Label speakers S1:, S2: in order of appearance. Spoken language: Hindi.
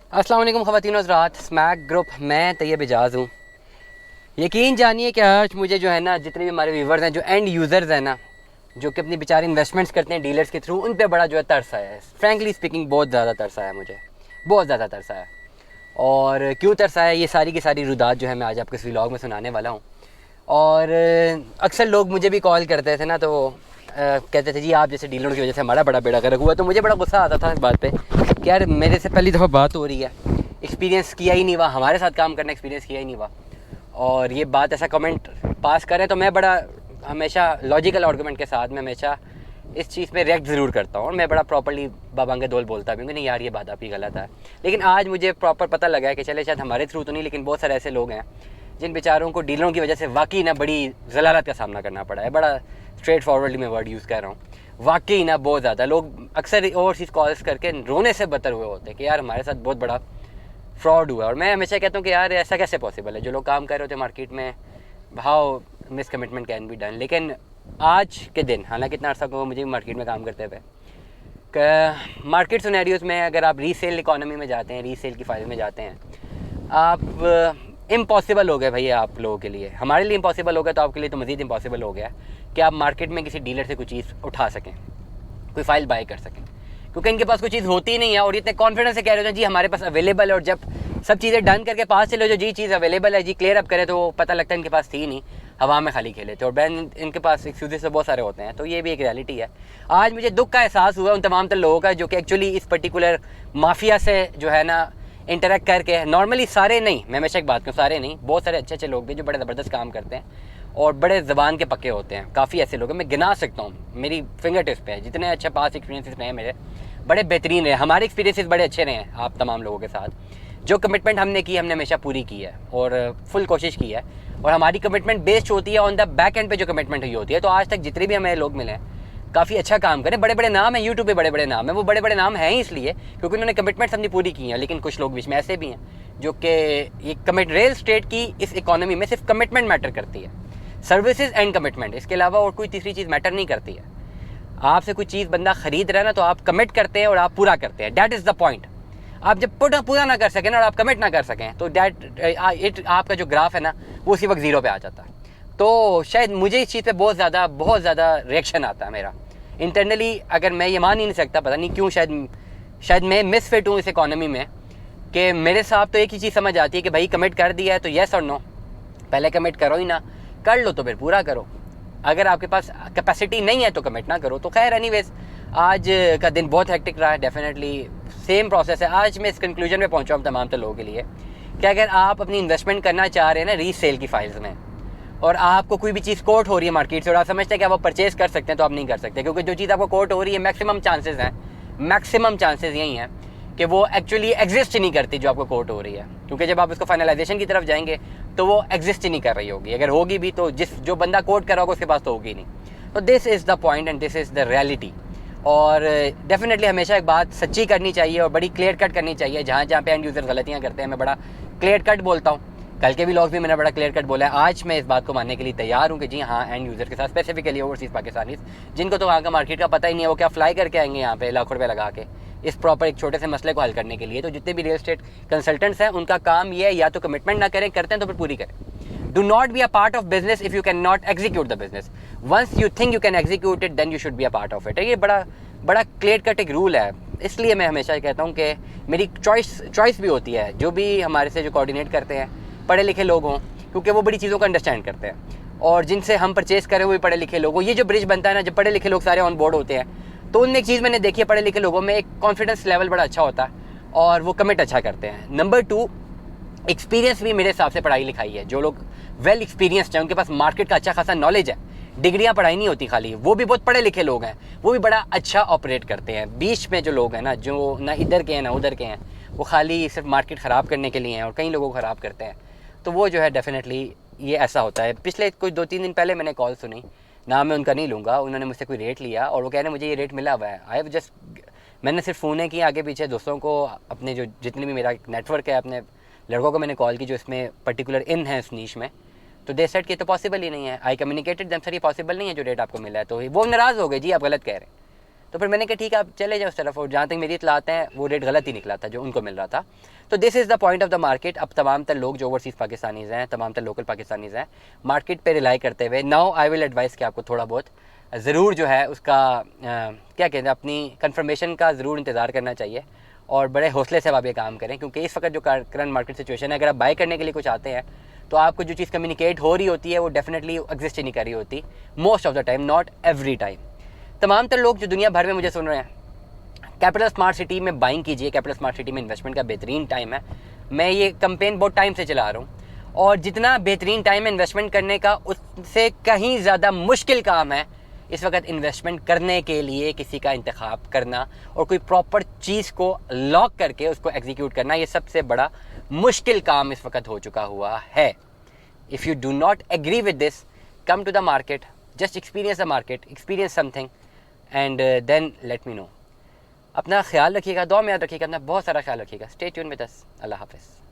S1: अस्सलाम वालेकुम ख़वातीन और हज़रात, स्मैक ग्रुप, मैं तैयब एजाज हूँ। यकीन जानिए कि आज मुझे जो है ना, जितने भी हमारे व्यूवर्स हैं, जो एंड यूज़र्स हैं ना, जो कि अपनी बेचारे इन्वेस्टमेंट्स करते हैं डीलर्स के थ्रू, उन पे बड़ा जो है तरस आया है। फ्रैंकली स्पीकिंग बहुत ज़्यादा तरस आया मुझे, बहुत ज़्यादा तरस आया। और क्यों तरस आया, ये सारी की सारी रुदात जो है मैं आज आपको इस व्लॉग में सुनाने वाला हूँ। और अक्सर लोग मुझे भी कॉल करते थे ना, तो कहते थे जी आप जैसे डीलरों की वजह से हमारा बड़ा बेड़ा गर्क हुआ। तो मुझे बड़ा गुस्सा आता था इस बात पे कि यार मेरे से पहली दफ़ा बात हो रही है, एक्सपीरियंस किया ही नहीं हुआ, हमारे साथ काम करना एक्सपीरियंस किया ही नहीं हुआ, और ये बात ऐसा कमेंट पास करें। तो मैं बड़ा हमेशा लॉजिकल आर्गूमेंट के साथ में हमेशा इस चीज़ पे रिएक्ट ज़रूर करता हूँ, और मैं बड़ा प्रॉपर्ली बाबांगे दोल बोलता भी हूँ कि नहीं यार ये बात आपकी गलत है। लेकिन आज मुझे प्रॉपर पता लगा है कि चले शायद हमारे थ्रू तो नहीं, लेकिन बहुत सारे ऐसे लोग हैं जिन बेचारों को डीलरों की वजह से वाकई ना बड़ी ज़लालत का सामना करना पड़ा है। बड़ा स्ट्रेट फॉरवर्डली मैं वर्ड यूज़ कर रहा हूँ, वाकई ना बहुत ज़्यादा लोग अक्सर ओवरसीज़ कॉल्स करके रोने से बदतर हुए होते हैं कि यार हमारे साथ बहुत बड़ा फ्रॉड हुआ है। और मैं हमेशा कहता हूँ कि यार ऐसा कैसे पॉसिबल है, जो लोग काम कर रहे होते हैं मार्केट में, how miss commitment can be done. लेकिन आज के दिन, हालांकि इतना अर्सा को मुझे मार्केट में काम करते हुए, मार्केट सिनेरियोज़ में अगर आप रीसेल इकोनॉमी में जाते हैं, रीसेल की फाइल में जाते हैं, आप इम्पॉसिबल हो गए भैया आप लोगों के लिए। हमारे लिए इम्पॉसिबल हो गया तो आपके लिए तो मज़ीद इम्पॉसिबल हो गया कि आप मार्केट में किसी डीलर से कोई चीज़ उठा सकें, कोई फाइल बाय कर सकें, क्योंकि इनके पास कोई चीज़ होती ही नहीं है। और इतने कॉन्फिडेंस से कह रहे हो जी हमारे पास अवेलेबल है, और जब सब चीज़ें डन करके पास चले जो जी चीज़ अवेलेबल है जी क्लियर अप करें, तो वो पता लगता है इनके पास थी नहीं, हवा में खाली खेले थे। और बैन इनके पास एक्सक्यूजेस तो बहुत सारे होते हैं। तो ये भी एक रियलिटी है। आज मुझे दुख का एहसास हुआ उन तमाम लोगों का जो कि एक्चुअली इस पर्टिकुलर माफिया से जो है ना इंटरेक्ट करके, नॉर्मली सारे नहीं, मैं हमेशा एक बात कहूँ, सारे नहीं, बहुत सारे अच्छे अच्छे लोग भी जो बड़े ज़बरदस्त काम करते हैं और बड़े ज़बान के पक्के होते हैं। काफ़ी ऐसे लोग हैं, मैं गिना सकता हूँ, मेरी फिंगर टिप्स पे है जितने अच्छे पास एक्सपीरियंसेस रहे मेरे, बड़े बेहतरीन रहे, हमारे एक्सपीरियंसेस बड़े अच्छे रहे हैं आप तमाम लोगों के साथ। जो कमिटमेंट हमने की, हमने हमेशा पूरी की है और फुल कोशिश की है। और हमारी कमिटमेंट बेस्ड होती है ऑन द बैक एंड पे जो कमिटमेंट हुई होती है। तो आज तक जितने भी हमें लोग मिले हैं काफ़ी अच्छा काम करें, बड़े बड़े नाम हैं यूट्यूब पे, बड़े बड़े नाम हैं। वो बड़े बड़े नाम हैं ही इसलिए क्योंकि उन्होंने कमिटमेंट्स अपनी पूरी की हैं। लेकिन कुछ लोग बीच में ऐसे भी हैं जो कि ये कमिट रियल स्टेट की इस इकोनॉमी में सिर्फ कमिटमेंट मैटर करती है, सर्विसेज एंड कमिटमेंट, इसके अलावा और कोई तीसरी चीज़ मैटर नहीं करती है। आपसे कोई चीज़ बंदा खरीद रहा है ना, तो आप कमिट करते हैं और आप पूरा करते हैं, दैट इज़ द पॉइंट। आप जब पूरा ना कर सकें ना और आप कमिट ना कर सकें, तो दैट आपका जो ग्राफ है ना वो उसी वक्त ज़ीरो पे आ जाता है। तो शायद मुझे इस चीज़ पे बहुत ज़्यादा रिएक्शन आता है मेरा इंटरनली। अगर मैं ये मान ही नहीं सकता, पता नहीं क्यों, शायद मैं मिसफिट हूँ इस इकोनॉमी में, कि मेरे साथ तो एक ही चीज़ समझ आती है कि भाई कमिट कर दिया है तो येस और नो, पहले कमिट करो ही ना, कर लो तो फिर पूरा करो। अगर आपके पास कैपेसिटी नहीं है तो कमिट ना करो। तो खैर एनीवेज, आज का दिन बहुत हेक्टिक रहा है, डेफिनेटली सेम प्रोसेस है। आज मैं इस कंक्लूजन में पहुंचा हूँ तमाम लोगों के लिए कि अगर आप अपनी इन्वेस्टमेंट करना चाह रहे हैं ना रीसेल की फाइल्स में, और आपको कोई भी चीज़ कोट हो रही है मार्केट से और आप समझते हैं कि आप वो परचेज कर सकते हैं, तो आप नहीं कर सकते, क्योंकि जो चीज़ आपको कोट हो रही है मैक्सिमम चांसेस यही हैं कि वो एक्चुअली एग्जिस्ट ही नहीं करती जो आपको कोट हो रही है। क्योंकि जब आप उसको फाइनलाइजेशन की तरफ जाएंगे तो वो एग्जिस्ट ही नहीं कर रही होगी, अगर होगी भी तो जो बंदा कोट कर रहा होगा उसके पास तो होगी नहीं। तो this is the point and this is the reality. और डेफिनेटली हमेशा एक बात सच्ची करनी चाहिए और बड़ी क्लियर कट करनी चाहिए। जहाँ पे एंड यूज़र गलतियाँ करते हैं मैं बड़ा क्लियर कट बोलता हूँ। कल के भी व्लॉग भी मैंने बड़ा क्लियर कट बोला है। आज मैं इस बात को मानने के लिए तैयार हूँ कि जी हाँ, एंड यूज़र के साथ, स्पेसिफिकली ओवरसीज़ पाकिस्तानीज़ जिनको तो वहाँ का मार्केट का पता ही नहीं है, वो क्या फ्लाई करके आएंगे यहाँ पे लाखों रुपये लगा के इस प्रॉपर एक छोटे से मसले को हल करने के लिए। तो जितने भी रियल एस्टेट कंसल्टेंट्स हैं उनका काम ये है, या तो कमिटमेंट ना करें, करते हैं तो फिर पूरी करें। Do not be a part of business if you can not execute the business. Once you think you can execute it then you should be a part of it. ये बड़ा क्लियर कट एक रूल है। इसलिए मैं हमेशा कहता हूँ कि मेरी चॉइस भी होती है। जो भी हमारे से जो कोऑर्डिनेट करते हैं पढ़े लिखे लोग हों, क्योंकि वो बड़ी चीज़ों को अंडरस्टैंड करते हैं, और जिनसे हम परचेज करें वो भी पढ़े लिखे लोग हों। ये जो ब्रिज बनता है ना, जब पढ़े लिखे लोग सारे ऑन बोर्ड होते हैं, तो उनमें एक चीज़ मैंने देखी है, पढ़े लिखे लोगों में एक कॉन्फिडेंस लेवल बड़ा अच्छा होता है और वो कमिट अच्छा करते हैं। नंबर 2, एक्सपीरियंस भी मेरे हिसाब से पढ़ाई लिखाई है। जो लोग वेल एक्सपीरियंस्ड हैं, उनके पास मार्केट का अच्छा खासा नॉलेज है, डिग्रियां पढ़ाई नहीं होती खाली, वो भी बहुत पढ़े लिखे लोग हैं, वो भी बड़ा अच्छा ऑपरेट करते हैं। बीच में जो लोग हैं ना, जो ना इधर के हैं ना उधर के हैं, वो खाली सिर्फ मार्केट ख़राब करने के लिए हैं और कई लोगों को ख़राब करते हैं। तो वो जो है डेफिनेटली ये ऐसा होता है। पिछले कुछ 2-3 दिन पहले मैंने कॉल सुनी, नाम मैं उनका नहीं लूँगा, उन्होंने मुझसे कोई रेट लिया और वो कह रहे मुझे ये रेट मिला हुआ है। मैंने सिर्फ फ़ोनें की आगे पीछे दोस्तों को, अपने जो जितने भी मेरा नेटवर्क है, अपने लड़कों को मैंने कॉल की जो इसमें पर्टिकुलर इन है उस नीश में। तो दे सेट कि तो पॉसिबल ही नहीं है। आई कम्युनिकेटेड देम, सर ये पॉसिबल नहीं है जो रेट आपको मिला है। तो वो नाराज़ हो गए, जी आप गलत कह रहे हैं। तो फिर मैंने कहा ठीक है आप चले जाओ उस तरफ, और जहाँ तक मेरी इतलात हैं वो रेट गलत ही निकला था जो उनको मिल रहा था। तो this is the point of the market. अब तमाम तर लोग जो ओवरसीज़ पाकिस्तानीज़ हैं, तमाम तर लोकल पाकिस्तानीज़ हैं, मार्केट पे रिलाई करते हुए, नाउ आई विल एडवाइस कि आपको थोड़ा बहुत ज़रूर जो है उसका क्या कहते हैं, अपनी कंफर्मेशन का ज़रूर इंतज़ार करना चाहिए और बड़े हौसले से आप ये काम करें, क्योंकि इस वक्त जो करंट मार्केट सिचुएशन है, अगर आप बाय करने के लिए कुछ आते हैं तो आपको जो चीज़ कम्युनिकेट हो रही होती है वो डेफिनेटली एग्जिस्ट ही नहीं कर रही होती, most of the time, not every time. तमाम तर लोग जो दुनिया भर में मुझे सुन रहे हैं, कैपिटल स्मार्ट सिटी में बाइंग कीजिए, कैपिटल स्मार्ट सिटी में इन्वेस्टमेंट का बेहतरीन टाइम है। मैं ये कंपेन बहुत टाइम से चला रहा हूँ, और जितना बेहतरीन टाइम है इन्वेस्टमेंट करने का, उससे कहीं ज़्यादा मुश्किल काम है इस वक्त इन्वेस्टमेंट करने के लिए किसी का इंतखाब करना और कोई प्रॉपर चीज़ को लॉक करके उसको एग्जीक्यूट करना। ये सबसे बड़ा मुश्किल काम इस वक्त हो चुका हुआ है। If you do not agree with this, come to the market, just experience the market, experience something and then let me know. अपना ख्याल रखिएगा, दुआ में याद रखिएगा, अपना बहुत सारा ख्याल रखिएगा। Stay tune with us. अल्लाह हाफ़िज़।